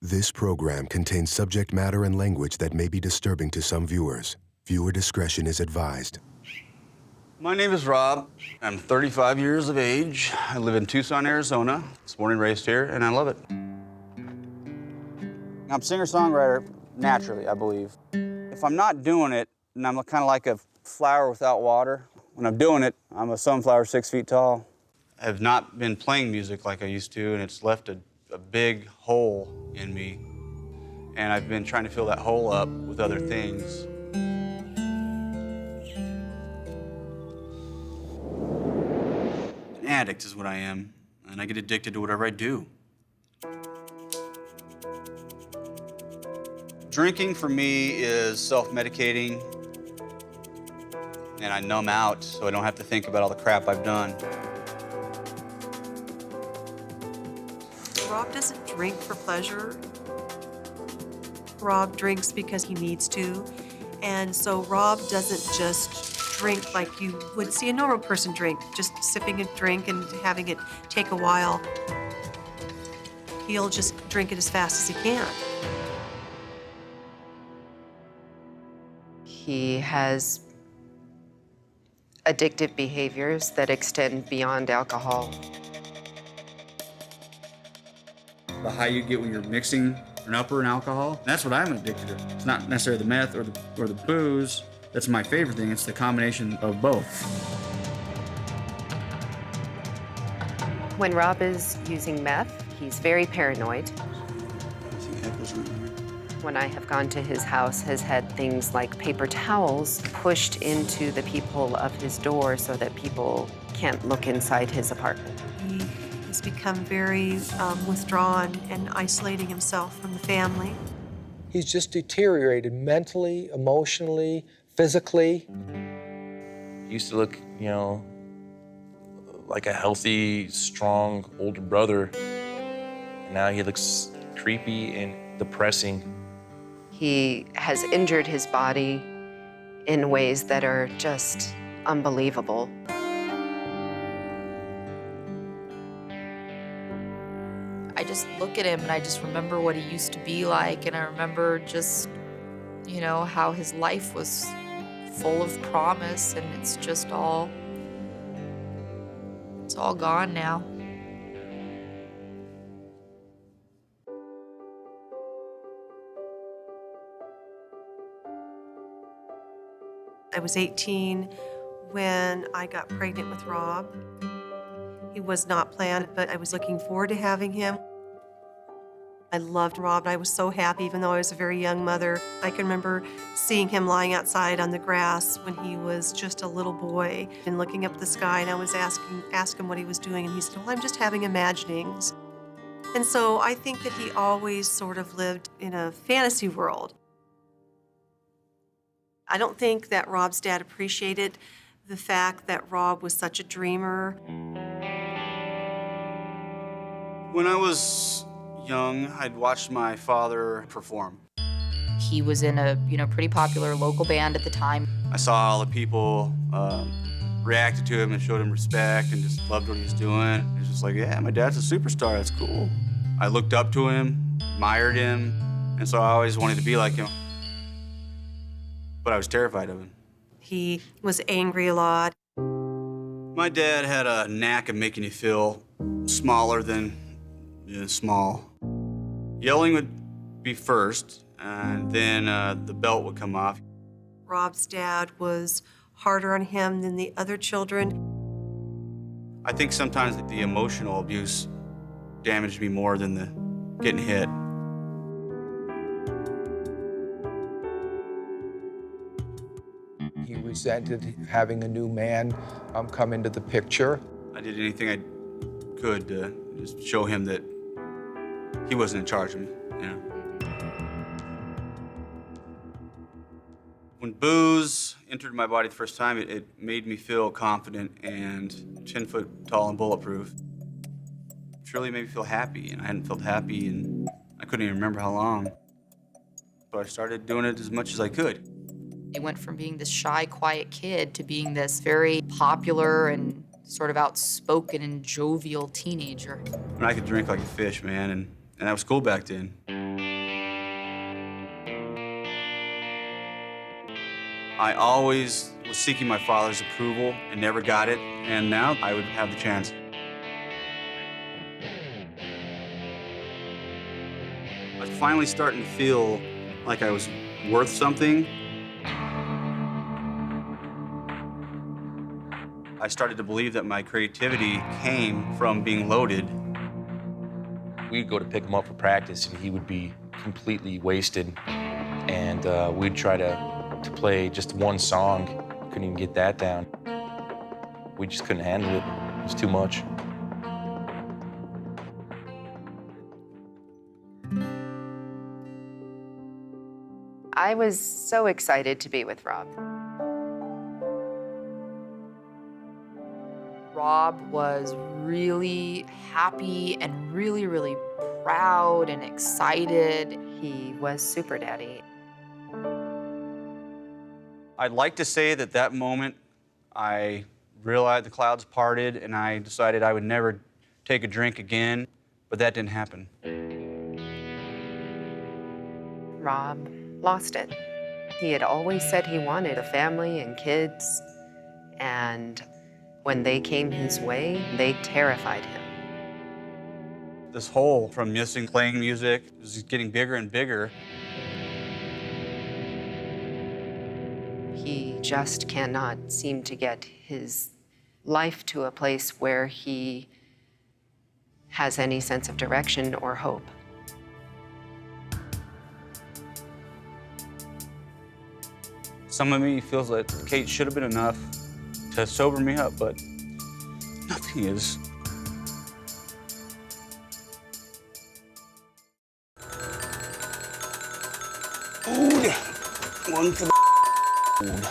This program contains subject matter and language that may be disturbing to some viewers. Viewer discretion is advised. My name is Rob. I'm 35 years of age. I live in Tucson, Arizona. I was born and raised here, and I love it. I'm singer-songwriter naturally, I believe. If I'm not doing it, then I'm kind of like a flower without water. When I'm doing it, I'm a sunflower 6 feet tall. I have not been playing music like I used to, and it's left a big hole in me. And I've been trying to fill that hole up with other things. An addict is what I am, and I get addicted to whatever I do. Drinking for me is self-medicating, and I numb out so I don't have to think about all the crap I've done. Rob doesn't drink for pleasure. Rob drinks because he needs to. And so Rob doesn't just drink like you would see a normal person drink, just sipping a drink and having it take a while. He'll just drink it as fast as he can. He has addictive behaviors that extend beyond alcohol. The high you get when you're mixing an upper and alcohol, that's what I'm addicted to. It's not necessarily the meth or the booze. That's my favorite thing. It's the combination of both. When Rob is using meth, he's very paranoid. When I have gone to his house, has had things like paper towels pushed into the peephole of his door so that people can't look inside his apartment. He has become very withdrawn and isolating himself from the family. He's just deteriorated mentally, emotionally, physically. He used to look, like a healthy, strong older brother. And now he looks creepy and depressing. He has injured his body in ways that are just unbelievable. I just look at him and I just remember what he used to be like, and I remember just, how his life was full of promise, and it's all gone now. I was 18 when I got pregnant with Rob. He was not planned, but I was looking forward to having him. I loved Rob, and I was so happy, even though I was a very young mother. I can remember seeing him lying outside on the grass when he was just a little boy and looking up at the sky, and I was asked him what he was doing, and he said, well, I'm just having imaginings. And so I think that he always sort of lived in a fantasy world. I don't think that Rob's dad appreciated the fact that Rob was such a dreamer. When I was young, I'd watched my father perform. He was in a pretty popular local band at the time. I saw all the people reacted to him and showed him respect and just loved what he was doing. It was just like, yeah, my dad's a superstar, that's cool. I looked up to him, admired him, and so I always wanted to be like him. But I was terrified of him. He was angry a lot. My dad had a knack of making you feel smaller than small. Yelling would be first, and then the belt would come off. Rob's dad was harder on him than the other children. I think sometimes the emotional abuse damaged me more than the getting hit. He resented having a new man come into the picture. I did anything I could to just show him that he wasn't in charge of me, When booze entered my body the first time, it made me feel confident and 10 foot tall and bulletproof. It really made me feel happy, and I hadn't felt happy, and I couldn't even remember how long. So I started doing it as much as I could. He went from being this shy, quiet kid to being this very popular and sort of outspoken and jovial teenager. And I could drink like a fish, man, and that was cool back then. I always was seeking my father's approval and never got it, and now I would have the chance. I was finally starting to feel like I was worth something. I started to believe that my creativity came from being loaded. We'd go to pick him up for practice, and he would be completely wasted. And we'd try to play just one song. Couldn't even get that down. We just couldn't handle it. It was too much. I was so excited to be with Rob. Rob was really happy and really, really proud and excited. He was super daddy. I'd like to say that that moment I realized the clouds parted and I decided I would never take a drink again, but that didn't happen. Rob lost it. He had always said he wanted a family and kids, and when they came his way, they terrified him. This hole from missing playing music was getting bigger and bigger. He just cannot seem to get his life to a place where he has any sense of direction or hope. Some of me feels that Kate should have been enough to sober me up, but nothing is. Food. One for the food.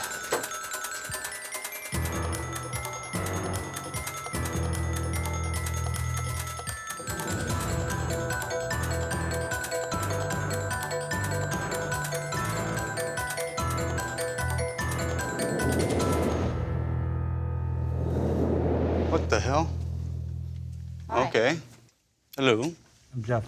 What the hell? Hi. Okay. Hello. I'm Jeff.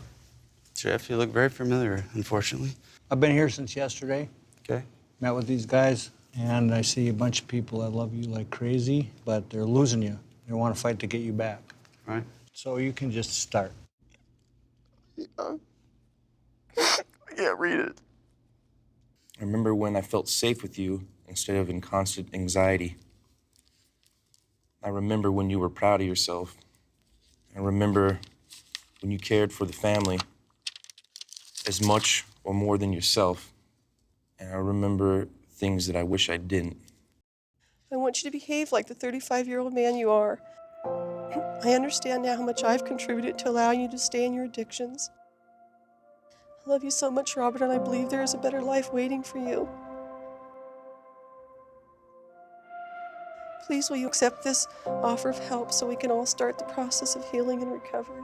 Jeff, you look very familiar, unfortunately. I've been here since yesterday. Okay. Met with these guys, and I see a bunch of people that love you like crazy, but they're losing you. They want to fight to get you back. All right. So you can just start. I can't read it. I remember when I felt safe with you instead of in constant anxiety. I remember when you were proud of yourself. I remember when you cared for the family as much or more than yourself. And I remember things that I wish I didn't. I want you to behave like the 35-year-old man you are. I understand now how much I've contributed to allowing you to stay in your addictions. I love you so much, Robert, and I believe there is a better life waiting for you. Please, will you accept this offer of help so we can all start the process of healing and recovery?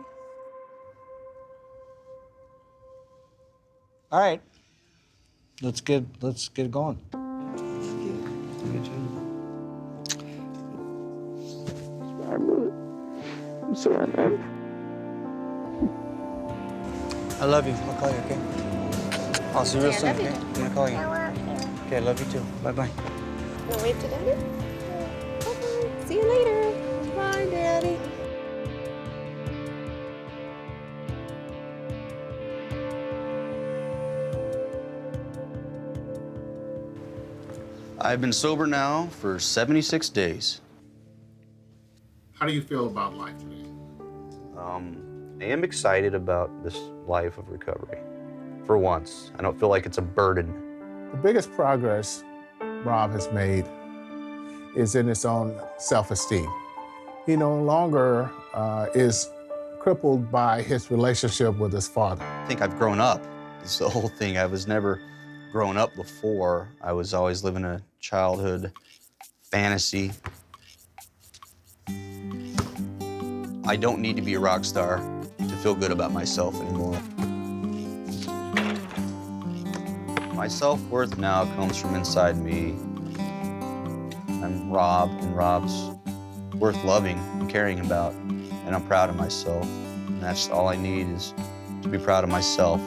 All right. Let's get going. I'm sorry, man. I love you. I'll call you, okay? I'll see you real soon, okay? I'm gonna call you. Okay, I love you too. Bye-bye. Wanna wave to Daddy? Bye-bye. See you later. Bye, Daddy. I've been sober now for 76 days. How do you feel about life today? I am excited about this life of recovery. For once, I don't feel like it's a burden. The biggest progress Rob has made is in his own self-esteem. He no longer is crippled by his relationship with his father. I think I've grown up. It's the whole thing. I was never grown up before. I was always living a childhood fantasy. I don't need to be a rock star to feel good about myself anymore. My self-worth now comes from inside me. I'm Rob, and Rob's worth loving and caring about, and I'm proud of myself. And that's all I need is to be proud of myself.